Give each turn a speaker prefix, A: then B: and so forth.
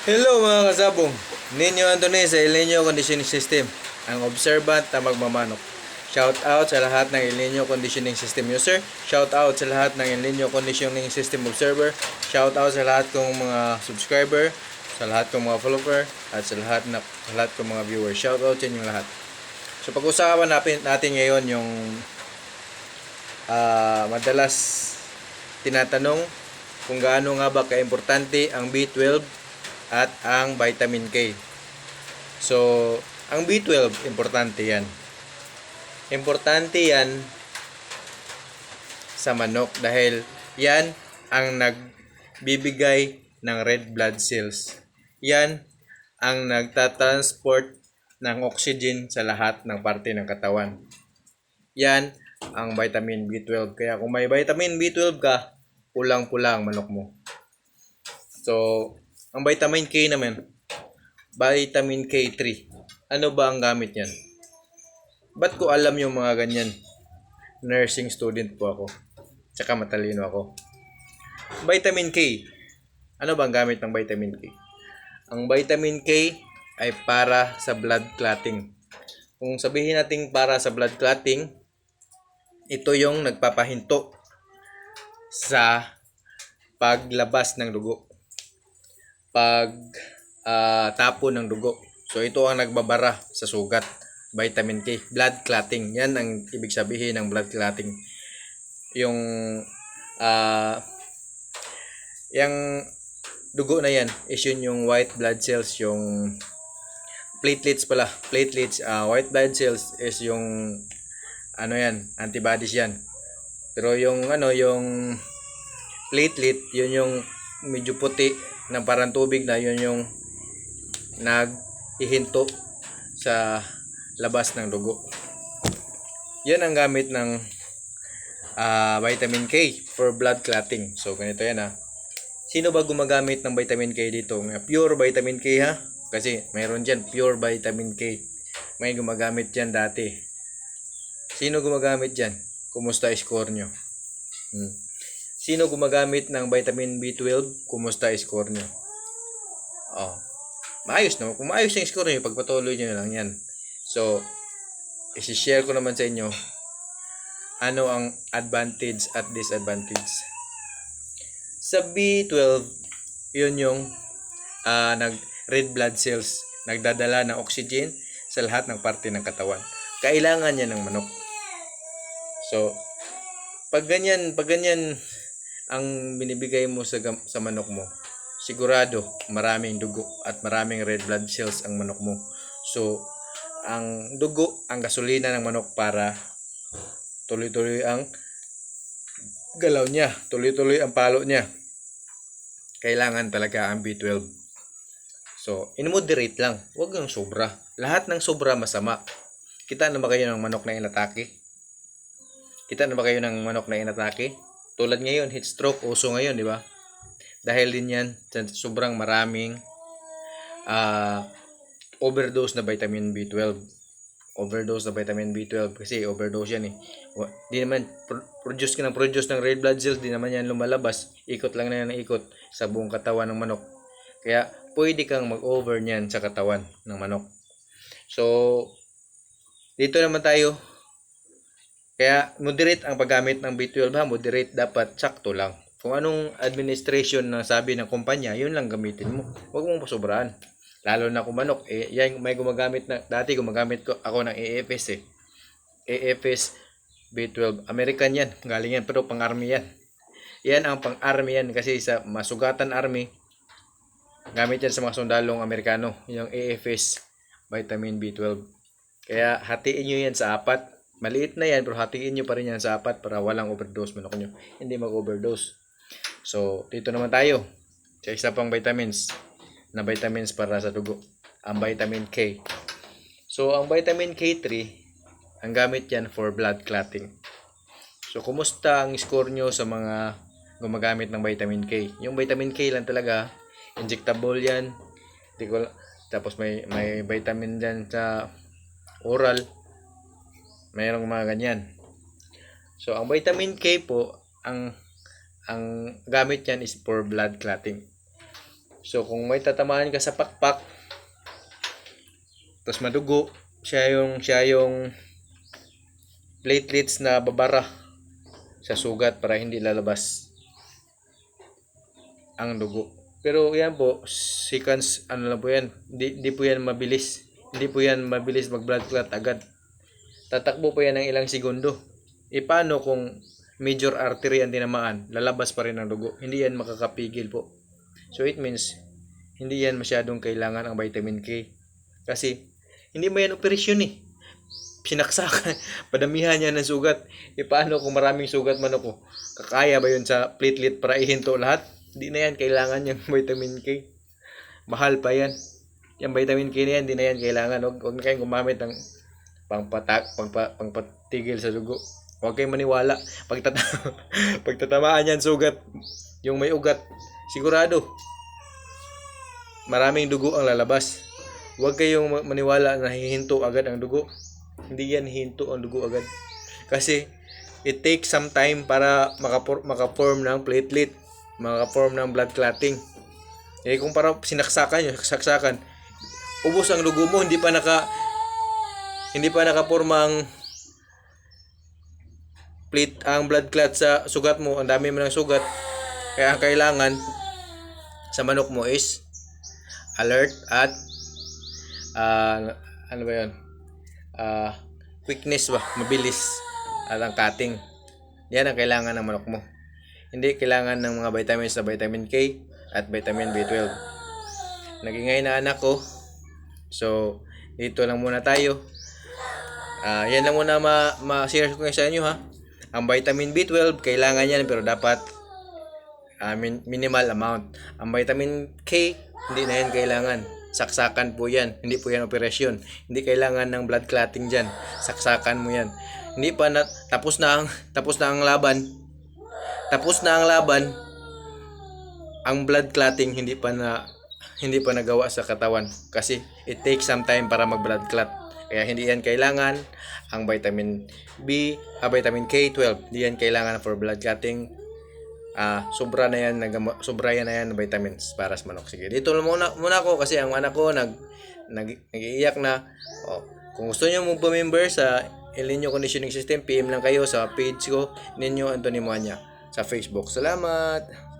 A: Hello mga kasabong. Ninyo Anthony sa El Nino Conditioning System, ang observant na magmamanok. Shout out sa lahat ng El Nino Conditioning System user. Shout out sa lahat ng El Nino Conditioning System observer. Shout out sa lahat kong mga subscriber, sa lahat kong mga follower, at sa lahat kong mga viewers. Shout out sa inyong lahat. So pag-usapan natin ngayon yung madalas tinatanong kung gaano nga ba kaimportante ang B12 at ang vitamin K. So, ang B12, importante yan. Importante yan sa manok dahil yan ang nagbibigay ng red blood cells. Yan ang nagtatransport ng oxygen sa lahat ng parte ng katawan. Yan ang vitamin B12. Kaya kung may vitamin B12 ka, pulang-pula ang manok mo. So, ang vitamin K naman, vitamin K3. Ano ba ang gamit niyan? Ba't ko alam yung mga ganyan? Nursing student po ako. Tsaka matalino ako. Vitamin K. Ano ba ang gamit ng vitamin K? Ang vitamin K ay para sa blood clotting. Kung sabihin natin para sa blood clotting, ito yung nagpapahinto sa paglabas ng dugo. Tapo ng dugo. So ito ang nagbabara sa sugat. Vitamin K, blood clotting. Yan ang ibig sabihin ng blood clotting. Yung yung dugo na yan is yung white blood cells, yung platelets pala. Platelets, white blood cells is yung antibodies yan. Pero yung yung platelet, yun yung medyo puti ng parang tubig na, yun yung naghihinto sa labas ng dugo. Yan ang gamit ng vitamin K for blood clotting. So ganito yan Sino ba gumagamit ng vitamin K dito? Pure vitamin K kasi mayroon dyan pure vitamin K. May gumagamit dyan dati. Sino gumagamit dyan? Kumusta score nyo? Sino gumagamit ng vitamin B12? Kumusta score nyo? Maayos no? Kung maayos yung score nyo, pagpatuloy nyo lang yan. So, isi-share ko naman sa inyo ano ang advantage at disadvantage. Sa B12, yun yung red blood cells, nagdadala ng oxygen sa lahat ng parte ng katawan. Kailangan yan ng manok. So, pag ganyan ang binibigay mo sa manok mo, sigurado maraming dugo at maraming red blood cells ang manok mo. So, ang dugo, ang gasolina ng manok para tuloy-tuloy ang galaw niya, tuloy-tuloy ang palo niya. Kailangan talaga ang B12. So, in-moderate lang. Huwag yung sobra. Lahat ng sobra masama. Kita na ba kayo ng manok na inatake? Kita na ba kayo ng manok na inatake? Tulad ngayon, heat stroke, uso ngayon, di ba? Dahil din yan, sobrang maraming overdose na vitamin B12. Overdose na vitamin B12 kasi overdose yan Di naman produce ng red blood cells, di naman yan lumalabas. Ikot lang na yan ikot sa buong katawan ng manok. Kaya pwede kang mag-over niyan sa katawan ng manok. So, dito naman tayo. Kaya moderate ang paggamit ng B12 moderate, dapat sakto lang. Kung anong administration na sabi ng kumpanya, yun lang gamitin mo. Huwag mong pasobrahan. Lalo na kung manok, yan may gumagamit na, dati gumagamit ako ng AFS AFS B12. American yan, galing yan, pero pang-army yan. Yan ang pang-army yan kasi sa masugatan army, gamit yan sa mga sundalong Amerikano, yung AFS vitamin B12. Kaya hatiin nyo yan sa 4. Maliit na yan, pero hatiin nyo pa rin yan sa 4 para walang overdose manok nyo. Hindi mag-overdose. So, dito naman tayo sa isa pang vitamins para sa dugo. Ang vitamin K. So, ang vitamin K3, ang gamit yan for blood clotting. So, kumusta ang score nyo sa mga gumagamit ng vitamin K? Yung vitamin K lang talaga, injectable yan. Tapos may vitamin dyan sa oral. Mayroong mga ganyan. So, ang vitamin K po, ang gamit yan is for blood clotting. So kung may tatamaan ka sa pakpak, tapos madugo, siya yung platelets na babara sa sugat para hindi lalabas ang dugo. Pero yan po, seconds, ano lang po yan, di po yan mabilis. Hindi po yan mabilis mag blood clot agad. Tatakbo po yan ng ilang segundo. E paano kung major artery ang tinamaan, lalabas pa rin ang dugo? Hindi yan makakapigil po. So it means, hindi yan masyadong kailangan ang vitamin K. Kasi, hindi mo yan operasyon eh. Sinaksakan, padamihan niya ng sugat. E paano kung maraming sugat man ako? Kakaya ba yun sa platelet para ihinto lahat? Hindi na yan kailangan yung vitamin K. Mahal pa yan. Yung vitamin K na yan, hindi na yan kailangan. Huwag na kayong gumamit ng pangpatigil sa dugo. Huwag kayong maniwala. Pagtatamaan yan sugat, yung may ugat, sigurado, maraming dugo ang lalabas. Huwag kayong maniwala na hihinto agad ang dugo. Hindi yan hihinto ang dugo agad. Kasi, it takes some time para makaform ng platelet, makaform ng blood clotting. Eh kung parang saksakan, ubos ang dugo mo, hindi pa nakaporma ang blood clot sa sugat mo, ang dami mo ng sugat. Kaya ang kailangan sa manok mo is alert at ano ba 'yon? Quickness ba, mabilis at ang cutting. Yan ang kailangan ng manok mo. Hindi kailangan ng mga vitamins na vitamin K at vitamin B12. Nagingay na anak ko. So, dito lang muna tayo. Yan lang muna ma-share ko sa inyo ha. Ang vitamin B12, kailangan yan pero dapat minimal amount. Ang vitamin K, hindi na yan kailangan. Saksakan po yan. Hindi po yan operasyon. Hindi kailangan ng blood clotting dyan. Saksakan mo yan. Hindi pa tapos na ang laban. Tapos na ang laban. Ang blood clotting hindi pa nagawa sa katawan kasi it takes some time para mag-blood clot. Kaya hindi yan kailangan ang vitamin vitamin K12. Hindi yan kailangan for blood clotting. Sobra yan na yan ng vitamins para sa manok. Sige, dito muna ako kasi ang anak ko nag-iiyak na. Kung gusto niyo mag-member sa El Nino Conditioning System, PM lang kayo sa page ko, Ninyo Anthony Moanya sa Facebook. Salamat.